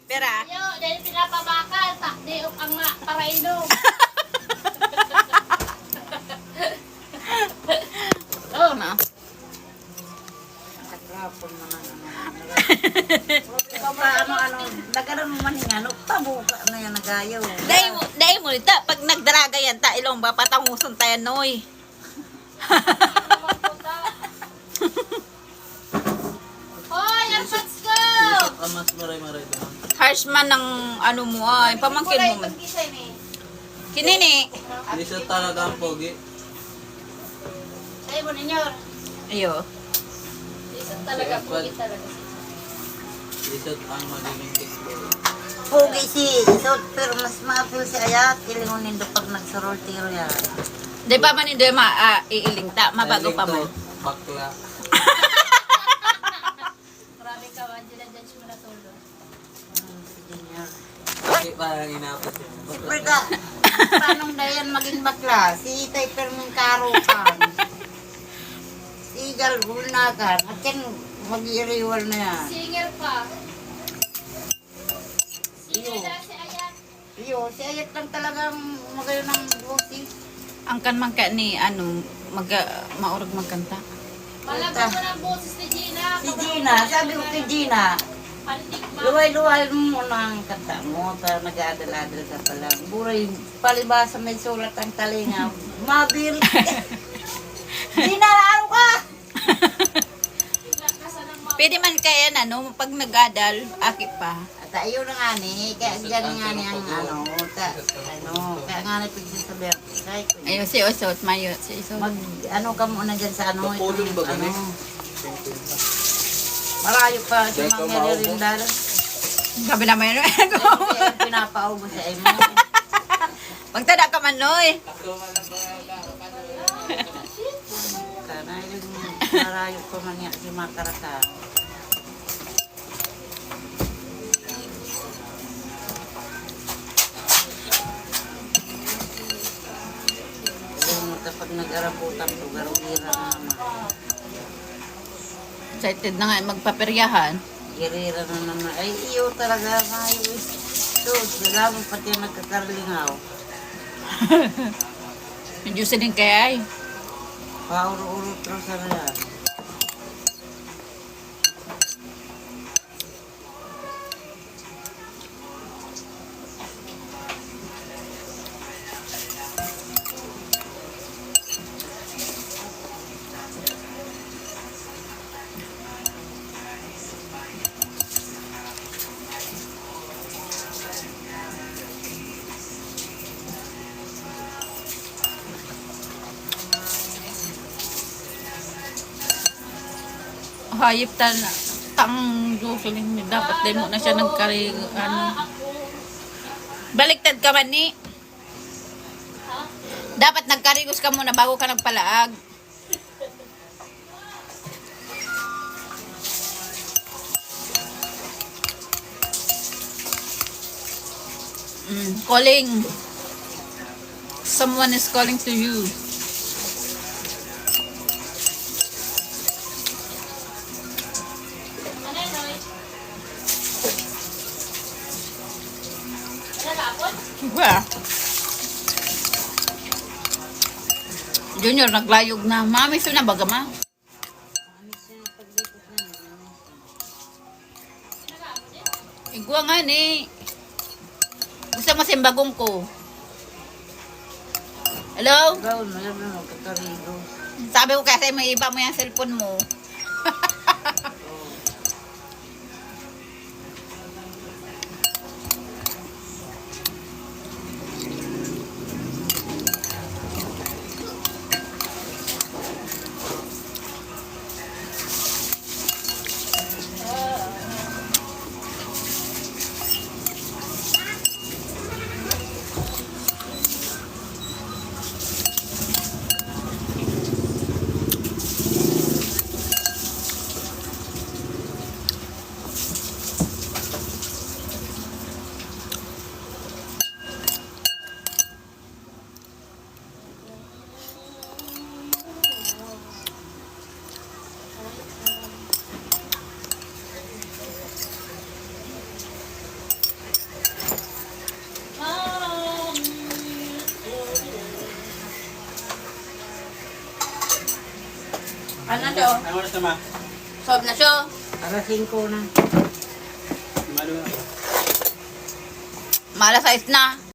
Pera. Yo, dahil pinapabakal, takdi ang para inom. Oh, na. Sakrapon na ano, nagkaroon man nga, no, pabuka na yan nagayaw. Dahil mo, ta, pag nagdaraga yan, ta, ilong ba, patangusan tayo, noy. Hoy, let's go! Mas maray-maray doon. Harsh man ng ano mo, ay, pamangkin mo man. Kinini. Hindi siya talaga ang pogi. Sa'yo mo ninyo. Ayo. Isang talaga, pugit talaga. Hindi siya ang magiging kickboy. Pugi si Isot, pero mas maapil si Ayat, ilingunin do pag nagsarol tiro yan. Di ba man hindi iiling ta, mabago pa man. Bakla. Grabe ka, Angela, judge mo na tulo. Bakit parang inapos yun? Siyempre ka, paano dayan maging bakla? Si Itay Perming Karo kan. Si Galgul na kan. At yan, mag-iiriwal na yan. Singer pa. Iyo. Singer na si Ayat. Iyo, si Ayat lang talagang magayon ng buti. Ang kan man ka ni, ano, maurag magkanta. Malabas mo ng boses ni Gina. Si Gina, sabi ko kay Gina, Pandigma. luway-luway mo muna ang kanta mo para nag-aadal-adal ka pa lang. Buray, palibasa may sulat ang talinga. Mabil. Gina, ano ka? Lakasan ng mga... Pwede man kaya na, no, pag nag-adal, akit pa. At ayun na nga ni, kaya dyan nga ni ang kaya nga ni pagsasabihan. Ayo, si Osot, mayo, si Osot. Ano ka muna dyan sa ano, Pulong ba ganun? Marayo pa si mga rindal. Sabi naman yun. Kaya pinapaubo sa imo. Pagtada ka man, noy. Kana yung marayo pa man nga si Makaraka. Kapag nag-arabutan to, garugira na naman. Excited na nga magpaperyahan. Girira na naman. Ay, iyo talaga, mayo. So, sila mo pati nagkakarlingaw. Medyo din kaya ay. Pauro-uro terus sa yan. Hayop tang Jocelyn, dapat din mo na siya nagkari, ano. Baliktad ka man ni. Dapat nagkarigos ka muna bago ka nagpalaag. Calling. Someone is calling to you. Ano yun, Noy? Nalapot? Well, Junior, naglayog na. Mami, na baga ma? Igwa nga ni. Gusto mo simbagong ko. Hello? Gawin mo yun, kakarigo. Sabi ko kasi may iba mo yung cellphone mo. Ano siya? Ano oras na ma? Solve na siya. Alas 5 na. Malo na. Malas 6 na.